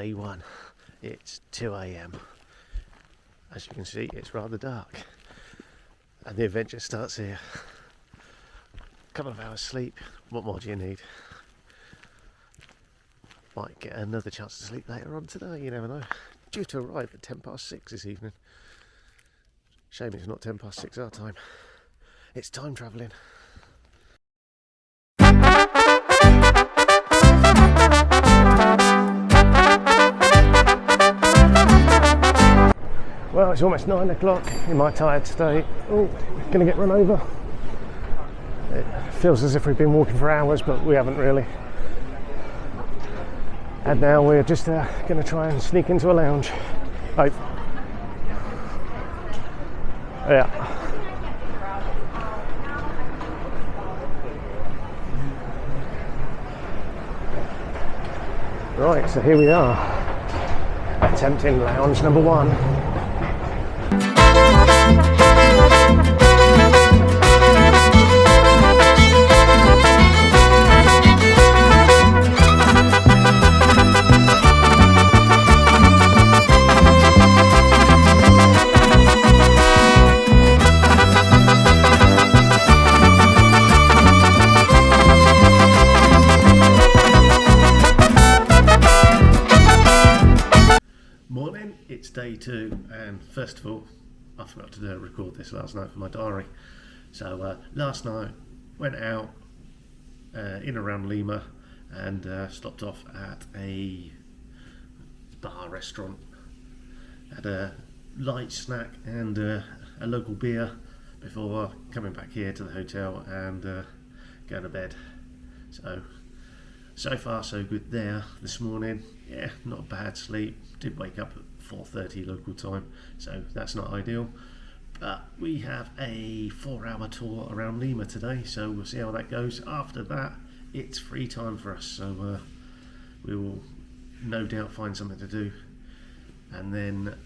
day one. It's 2 a.m. As you can see, it's rather dark, and the adventure starts here. A couple of hours sleep. What more do you need? Might get another chance to sleep later on today, you never know. Due to arrive at 6:10 this evening. Shame it's not 6:10 our time. It's time travelling. Well, it's almost 9 o'clock in my tired state. Oh, gonna get run over. It feels as if we've been walking for hours, but we haven't really. And now we're just gonna try and sneak into a lounge. Oh. Yeah. Right, so here we are, attempting lounge number 1. Morning, it's day 2, and first of all, I forgot to record this last night for my diary. So last night went out in around Lima and stopped off at a bar restaurant. Had a light snack and a local beer before coming back here to the hotel and going to bed. So far so good there this morning. Yeah, not a bad sleep. Did wake up at 4:30 local time, so that's not ideal. But we have a 4-hour tour around Lima today, so we'll see how that goes. After that, it's free time for us, so we will no doubt find something to do. And then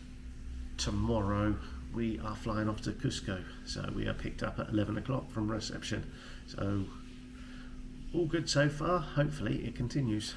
tomorrow we are flying off to Cusco, so we are picked up at 11 o'clock from reception. So all good so far. Hopefully it continues.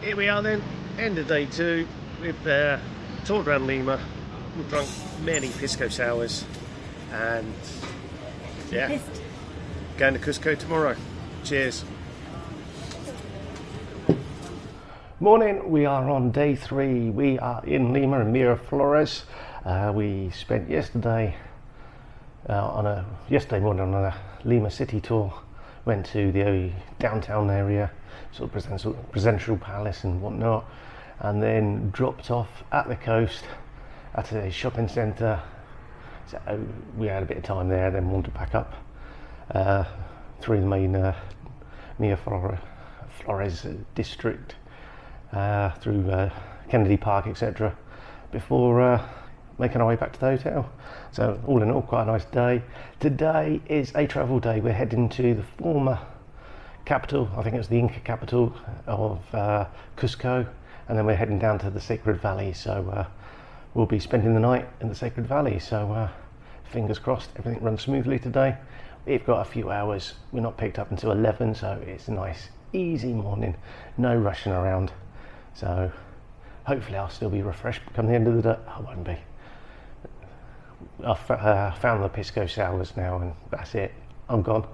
Here we are then, end of day 2. We've toured around Lima, we've drunk many pisco sours, and yeah, going to Cusco tomorrow. Cheers. Morning, we are on day 3. We are in Lima and Miraflores. We spent yesterday morning on a Lima city tour. Went to the downtown area, sort of presidential palace and whatnot, and then dropped off at the coast at a shopping centre. So we had a bit of time there, then wandered back up through the main Miraflores district, through Kennedy Park, etc., before making our way back to the hotel. So all in all, quite a nice day. Today is a travel day. We're heading to the former capital, I think it's the Inca capital of Cusco, and then we're heading down to the Sacred Valley. So we'll be spending the night in the Sacred Valley. So fingers crossed everything runs smoothly today. We've got a few hours. We're not picked up until 11, so it's a nice easy morning, no rushing around. So hopefully I'll still be refreshed come the end of the day. I won't be. I've found the pisco sours now, and that's it. I'm gone.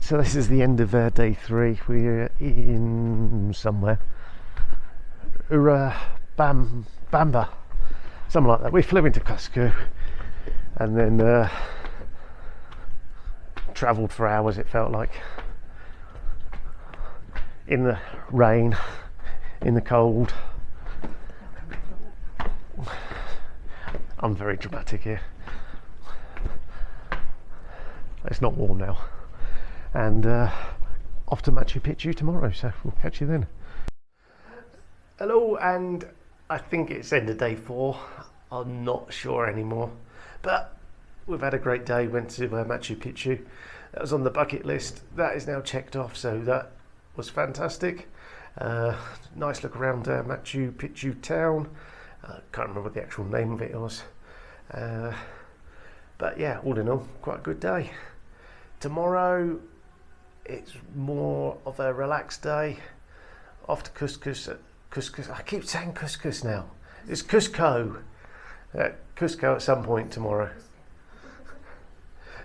So this is the end of day 3. We're in somewhere, Bamba, something like that. We flew into Cusco and then travelled for hours, it felt like, in the rain, in the cold. I'm very dramatic here. It's not warm now. And off to Machu Picchu tomorrow, so we'll catch you then. Hello, and I think it's end of day 4. I'm not sure anymore, but we've had a great day. Went to Machu Picchu. That was on the bucket list. That is now checked off, so that was fantastic. Nice look around Machu Picchu town. Can't remember what the actual name of it was, but yeah, all in all, quite a good day. Tomorrow it's more of a relaxed day. Off to Cusco. I keep saying Couscous now. It's Cusco. Cusco at some point tomorrow.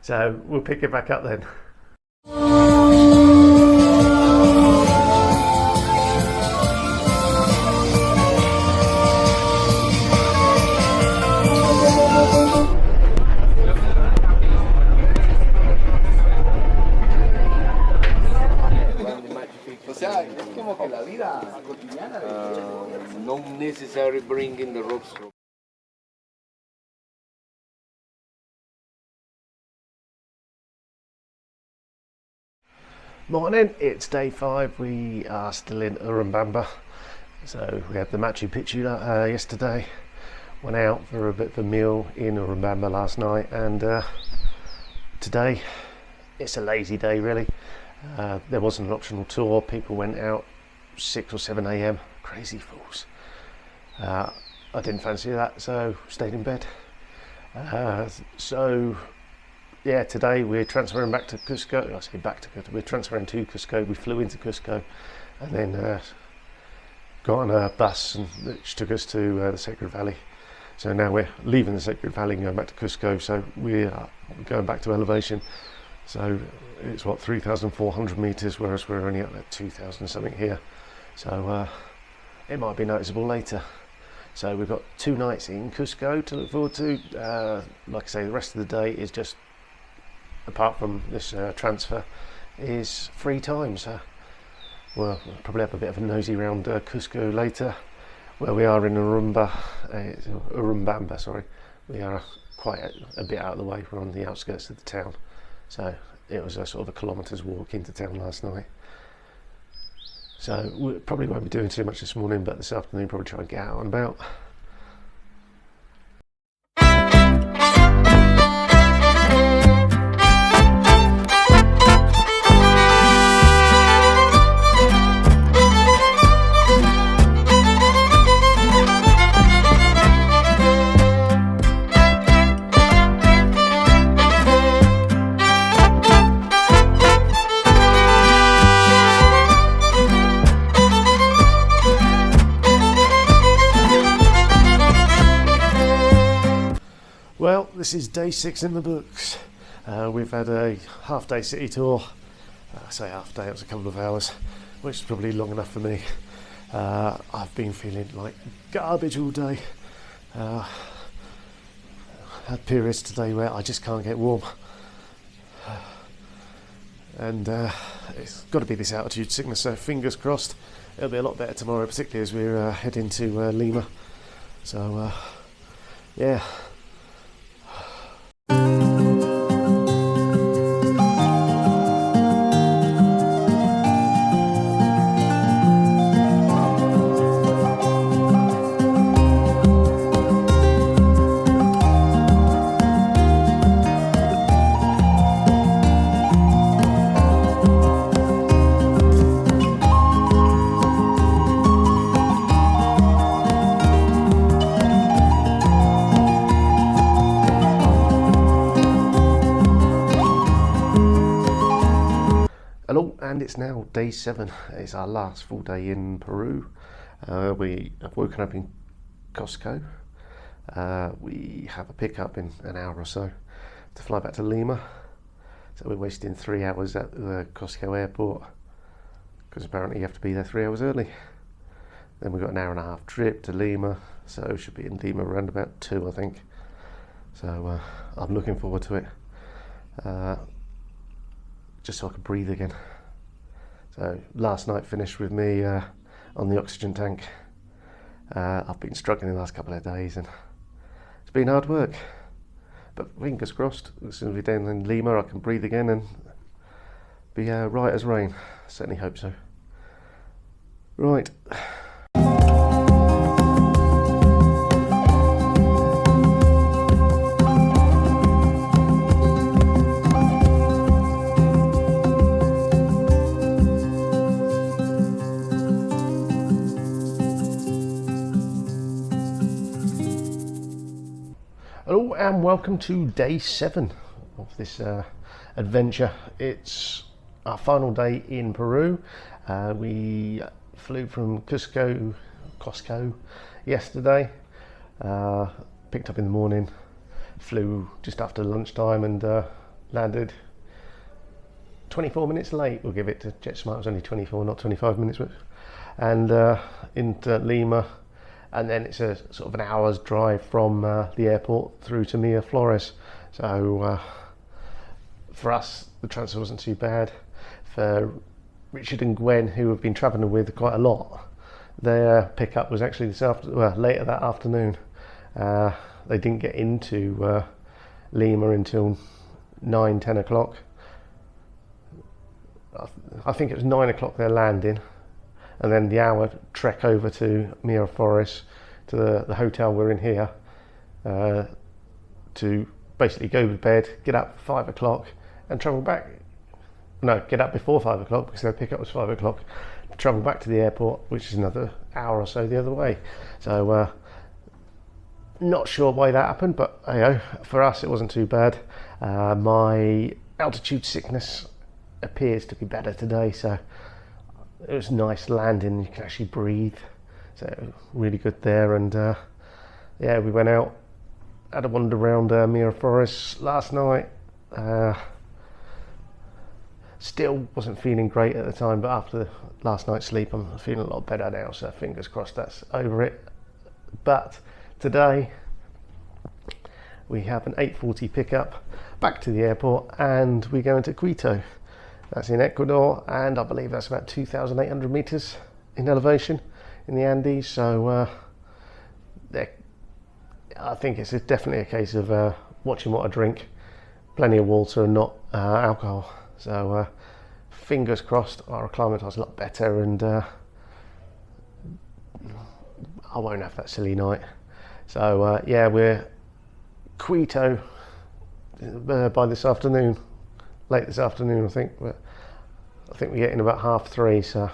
So we'll pick it back up then. Not necessary bringing the ropes. Morning, it's day 5. We are still in Urubamba. So we had the Machu Picchu yesterday. Went out for a bit of a meal in Urubamba last night, and today it's a lazy day really. There wasn't an optional tour. People went out 6 or 7 a.m. Crazy fools. I didn't fancy that, so stayed in bed. So yeah, today we're transferring back to Cusco. I say back to Cusco. We're transferring to Cusco. We flew into Cusco and then got on a bus which took us to the Sacred Valley. So now we're leaving the Sacred Valley and going back to Cusco. So we are going back to elevation. So it's what, 3,400 meters, whereas we're only at 2,000 something here. So it might be noticeable later. So we've got 2 nights in Cusco to look forward to. Like I say, the rest of the day is just, apart from this transfer, is free time. So we'll probably have a bit of a nosy around Cusco later, where we are in Urubamba, sorry. We are quite a bit out of the way. We're on the outskirts of the town. So it was a sort of a kilometre's walk into town last night. So we probably won't be doing too much this morning, but this afternoon probably try and get out and about. Well, this is day 6 in the books. We've had a half-day city tour. I say half-day, it was a couple of hours, which is probably long enough for me. I've been feeling like garbage all day. Had periods today where I just can't get warm. And it's got to be this altitude sickness, so fingers crossed it'll be a lot better tomorrow, particularly as we're heading to Lima. So, yeah. Hello, and it's now day 7. It's our last full day in Peru. We have woken up in Cusco. We have a pickup in an hour or so to fly back to Lima. So we're wasting 3 hours at the Cusco airport because apparently you have to be there 3 hours early. Then we've got an hour and a half trip to Lima, so should be in Lima around about 2, I think. So I'm looking forward to it, just so I can breathe again. So last night finished with me on the oxygen tank. I've been struggling the last couple of days and it's been hard work, but fingers crossed, as soon as we're down in Lima I can breathe again and be right as rain. Certainly hope so. Right. Hello and welcome to day 7 of this adventure. It's our final day in Peru. We flew from Cusco yesterday, picked up in the morning, flew just after lunchtime and landed 24 minutes late. We'll give it to JetSmart, it was only 24, not 25 minutes, and into Lima. And then it's a sort of an hour's drive from the airport through to Miraflores. So for us, the transfer wasn't too bad. For Richard and Gwen, who have been travelling with quite a lot, their pickup was actually later that afternoon. They didn't get into Lima until 9-10 o'clock. I think it was 9 o'clock their landing. And then the hour trek over to Miraflores, to the hotel we're in here, to basically go to bed, get up 5 o'clock and travel back. No, get up before 5 o'clock because their pickup was 5 o'clock. Travel back to the airport, which is another hour or so the other way. So not sure why that happened, but for us it wasn't too bad. My altitude sickness appears to be better today, so it was nice landing, you can actually breathe, so really good there. And yeah, we went out, had a wander around Miraflores last night. Still wasn't feeling great at the time, but after last night's sleep I'm feeling a lot better now, so fingers crossed that's over it. But today we have an 8:40 pickup back to the airport and we're going to Quito. That's in Ecuador, and I believe that's about 2,800 meters in elevation in the Andes. So I think it's definitely a case of watching what I drink, plenty of water and not alcohol. So fingers crossed I'll acclimatise a lot better and I won't have that silly night. So yeah, we're Quito by this afternoon. Late this afternoon, I think. But I think we get in about 3:30, so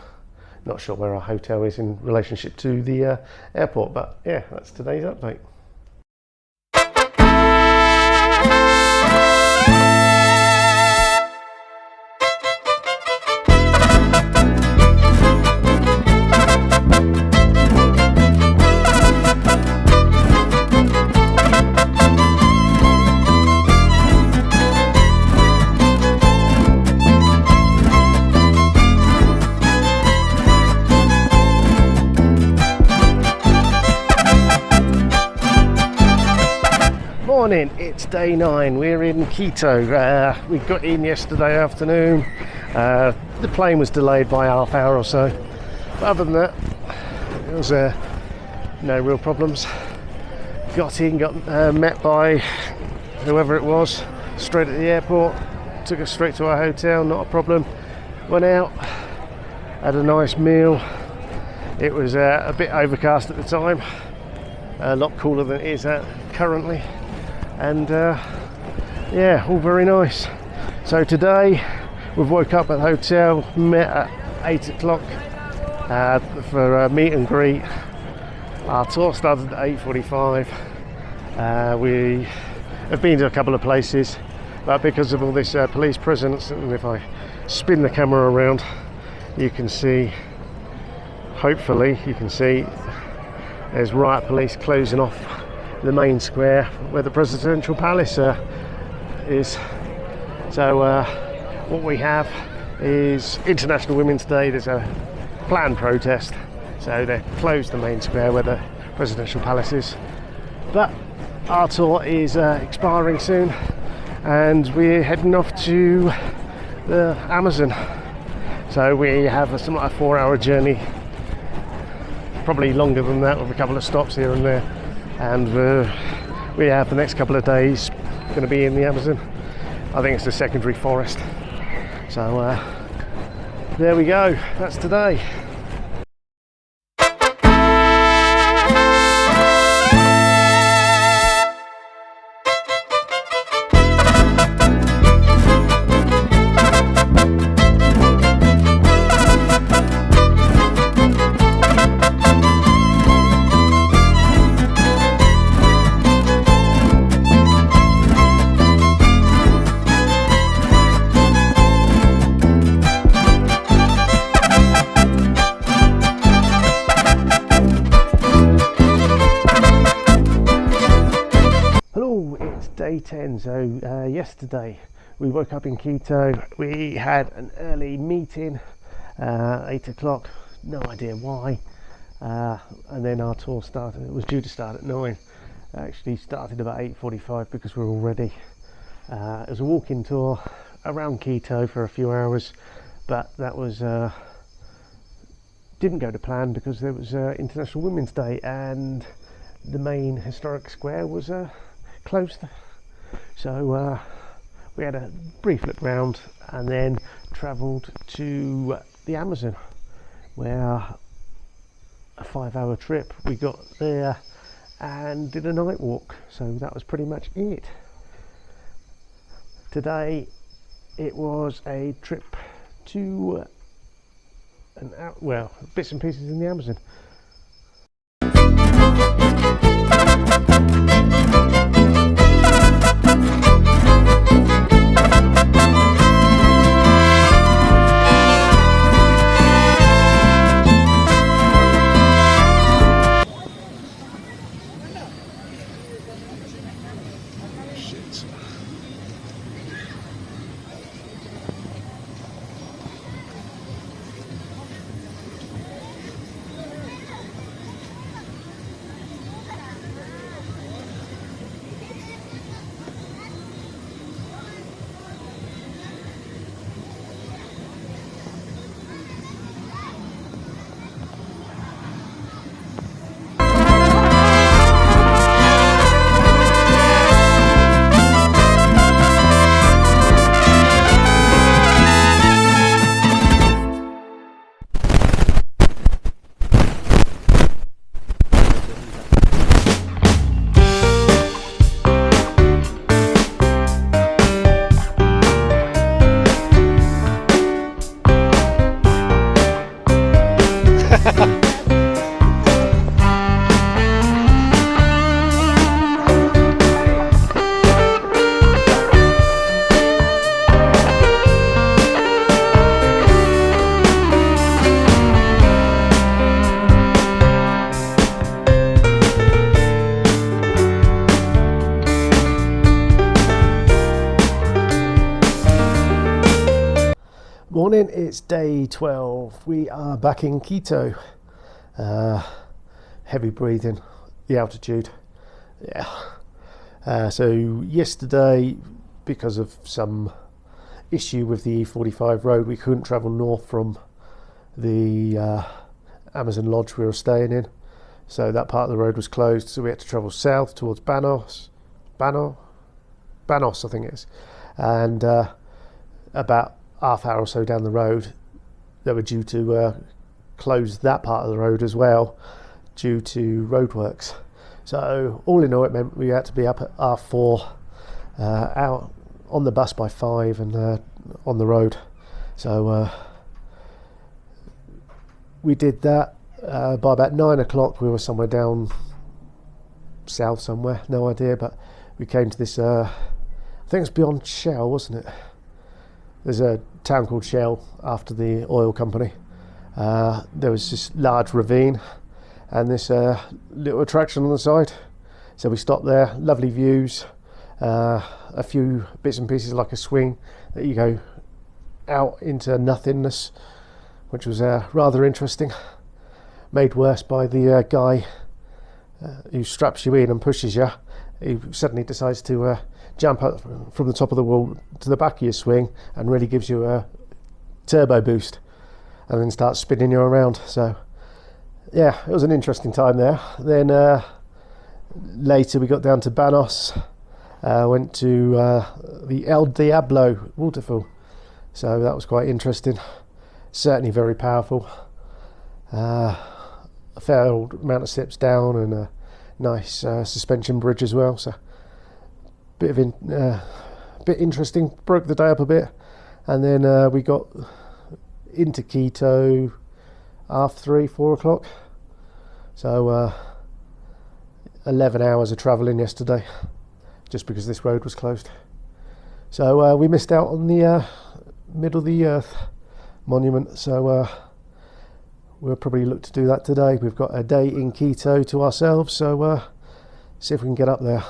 not sure where our hotel is in relationship to the airport. But yeah, that's today's update. Morning, it's day 9. We're in Quito. We got in yesterday afternoon. The plane was delayed by half hour or so, but other than that it was no real problems. Got in, got met by whoever it was straight at the airport, took us straight to our hotel, not a problem. Went out, had a nice meal. It was a bit overcast at the time, a lot cooler than it is currently. And yeah, all very nice. So today we've woke up at the hotel, met at 8 o'clock for a meet and greet. Our tour started at 8:45. We have been to a couple of places, but because of all this police presence, and if I spin the camera around you can see, hopefully you can see, there's riot police closing off the main square where the presidential palace is. So what we have is International Women's Day. There's a planned protest, so they closed the main square where the presidential palace is. But our tour is expiring soon, and we're heading off to the Amazon. So we have a 4-hour journey, probably longer than that, with a couple of stops here and there. And we have the next couple of days going to be in the Amazon. I think it's the secondary forest. So there we go, that's today. Day 10. So yesterday we woke up in Quito. We had an early meeting, 8 o'clock, no idea why, and then our tour started. It was due to start at 9, actually started about 8:45 because we were all ready. It was a walking tour around Quito for a few hours, but that was didn't go to plan because there was International Women's Day and the main historic square was closed. So we had a brief look round and then travelled to the Amazon, where a 5-hour trip. We got there and did a night walk, so that was pretty much it. Today it was a trip to bits and pieces in the Amazon. Morning, it's day 12. We are back in Quito. Heavy breathing, the altitude. Yeah. So yesterday, because of some issue with the E45 road, we couldn't travel north from the Amazon lodge we were staying in. So that part of the road was closed, so we had to travel south towards Banos, I think it is. And about half hour or so down the road, they were due to close that part of the road as well due to roadworks. So all in all, it meant we had to be up at R4, out on the bus by 5 and on the road. So we did that. By about 9 o'clock we were somewhere down south somewhere, no idea, but we came to this, I think it's beyond Shell, wasn't it? There's a town called Shell after the oil company. There was this large ravine and this little attraction on the side. So we stopped there, lovely views. a few bits and pieces like a swing that you go out into nothingness, which was rather interesting. Made worse by the guy who straps you in and pushes you. He suddenly decides to jump up from the top of the wall to the back of your swing and really gives you a turbo boost and then starts spinning you around. So yeah, it was an interesting time there. Then later we got down to Banos, went to the El Diablo waterfall, so that was quite interesting, certainly very powerful. A fair old amount of steps down and a nice suspension bridge as well, so bit interesting. Broke the day up a bit, and then we got into Quito after 4 o'clock, so 11 hours of travelling yesterday just because this road was closed. So we missed out on the middle of the earth monument, so we'll probably look to do that today. We've got a day in Quito to ourselves, so see if we can get up there.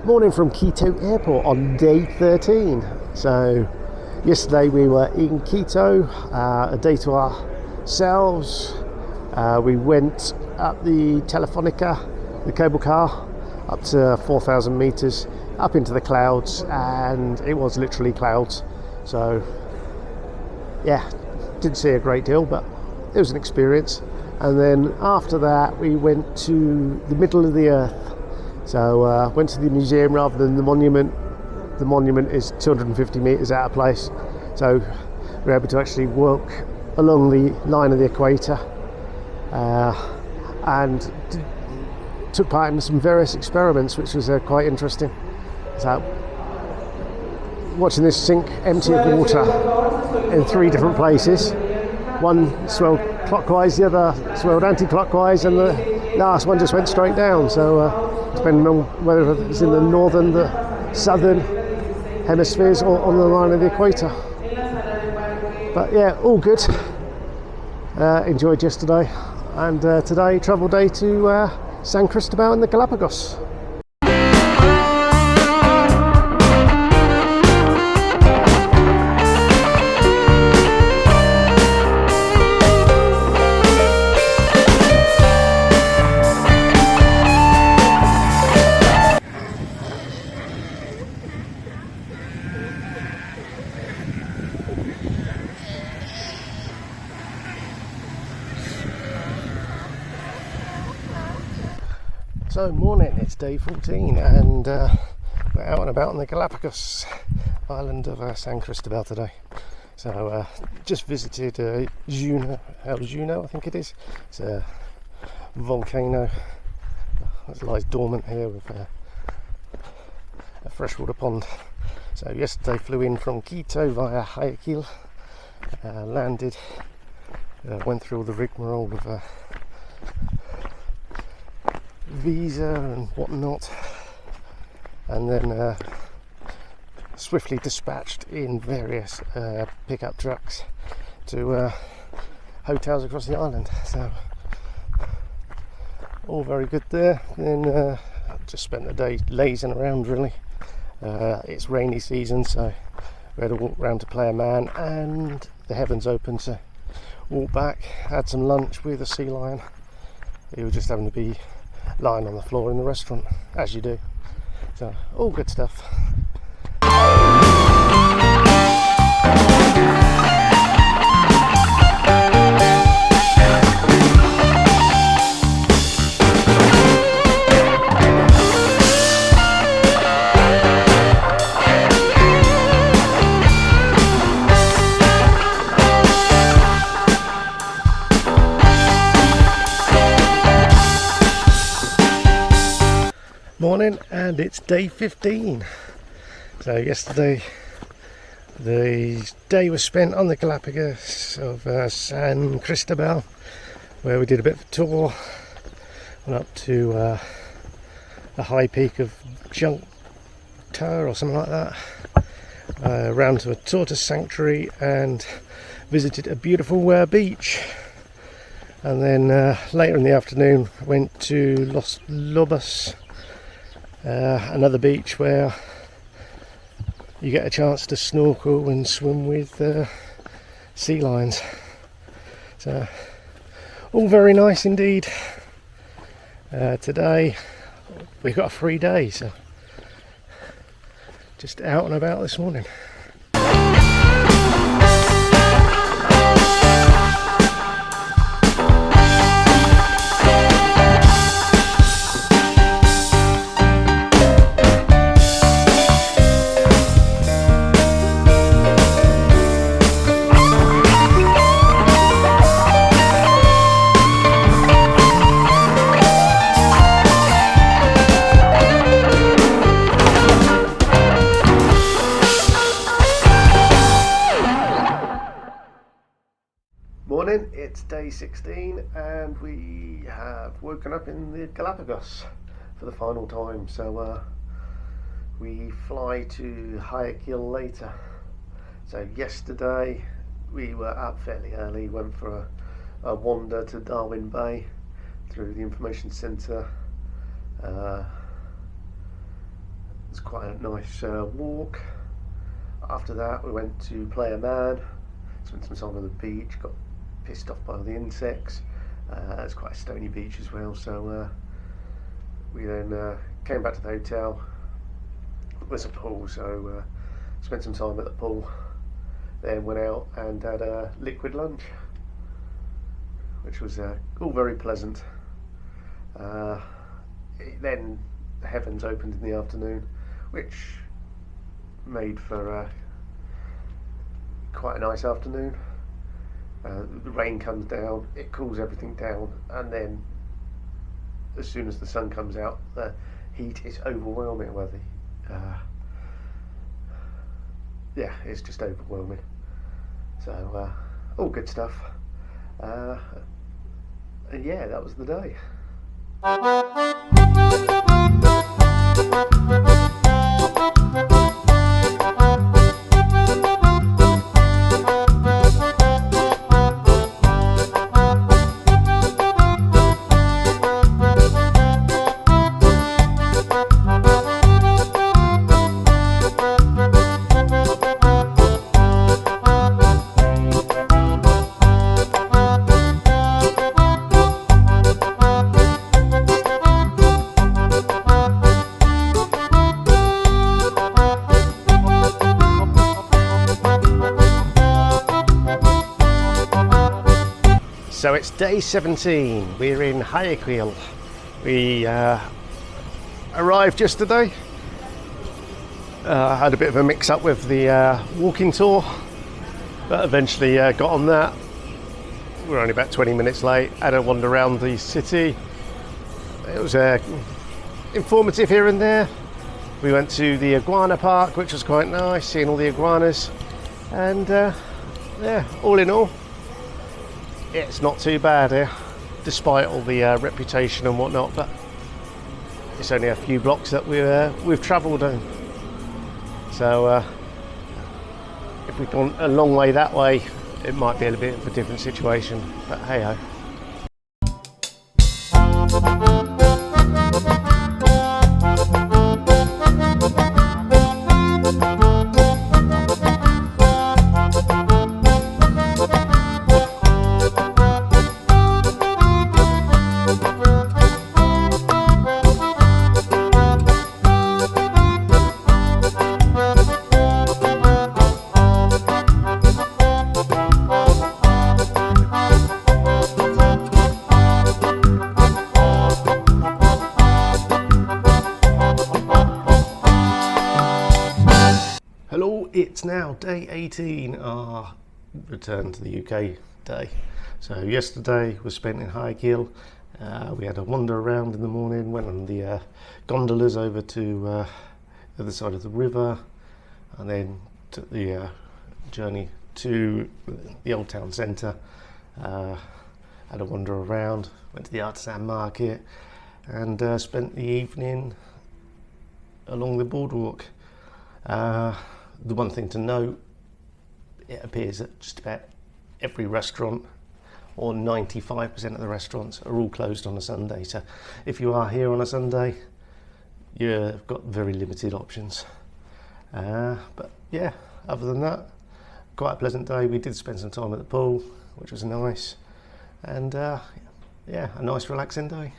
Morning from Quito Airport on day 13. So yesterday we were in Quito, a day to ourselves. We went up the Telefonica, the cable car, up to 4,000 meters, up into the clouds, and it was literally clouds. So yeah, didn't see a great deal, but it was an experience. And then after that we went to the middle of the earth. So went to the museum rather than the monument. The monument is 250 meters out of place, so we were able to actually walk along the line of the equator, and took part in some various experiments, which was quite interesting. So watching this sink empty of water in 3 different places. One swelled clockwise, the other swelled anti-clockwise, and the last one just went straight down. So depending on whether it's in the northern, the southern hemispheres, or on the line of the equator. But yeah, all good. Enjoyed yesterday, and today travel day to San Cristobal and the Galapagos. So morning, it's day 14, and we're out and about on the Galapagos island of San Cristobal today. So just visited Juno, El Juno I think it is. It's a volcano that lies dormant here with a freshwater pond. So yesterday flew in from Quito via Guayaquil, landed, went through all the rigmarole of visa and whatnot, and then swiftly dispatched in various pickup trucks to hotels across the island. So all very good there. Then just spent the day lazing around really. It's rainy season, so we had to walk round to Playa Man, and the heavens open, so walked back, had some lunch with a sea lion. He was just having to be lying on the floor in the restaurant, as you do. So all good stuff. Morning, and it's day 15. So yesterday the day was spent on the Galapagos of San Cristobal, where we did a bit of a tour. Went up to the high peak of Juncta or something like that, round to a tortoise sanctuary and visited a beautiful beach. And then later in the afternoon went to Los Lobos, another beach where you get a chance to snorkel and swim with sea lions. So all very nice indeed. Today we've got a free day, so just out and about this morning. Morning, it's day 16 and we have woken up in the Galapagos for the final time. So we fly to Guayaquil later. So yesterday we were up fairly early, went for a wander to Darwin Bay through the information centre. It's quite a nice walk. After that we went to Playa Man, spent some time on the beach, got pissed off by all the insects. It's quite a stony beach as well, so we then came back to the hotel. There's a pool, so spent some time at the pool, then went out and had a liquid lunch, which was all very pleasant. Then the heavens opened in the afternoon, which made for quite a nice afternoon. The rain comes down, it cools everything down, and then as soon as the sun comes out, the heat is overwhelming. Yeah, it's just overwhelming. So all good stuff. And yeah, that was the day. So it's day 17, we're in Guayaquil. We arrived yesterday. Had a bit of a mix up with the walking tour, but eventually got on that. We're only about 20 minutes late, had a wander around the city. It was informative here and there. We went to the iguana park, which was quite nice, seeing all the iguanas. And yeah, all in all, it's not too bad here, despite all the reputation and whatnot, but it's only a few blocks that we've travelled in. So if we've gone a long way that way, it might be a bit of a different situation, but hey ho. It's now day 18, our return to the UK day. So yesterday was spent in Guayaquil We had a wander around in the morning, went on the gondolas over to the other side of the river, and then took the journey to the old town centre. Had a wander around, went to the artisan market, and spent the evening along the boardwalk. The one thing to note, it appears that just about every restaurant, or 95% of the restaurants, are all closed on a Sunday. So if you are here on a Sunday, you've got very limited options. But yeah, other than that, quite a pleasant day. We did spend some time at the pool, which was nice. And yeah, a nice relaxing day.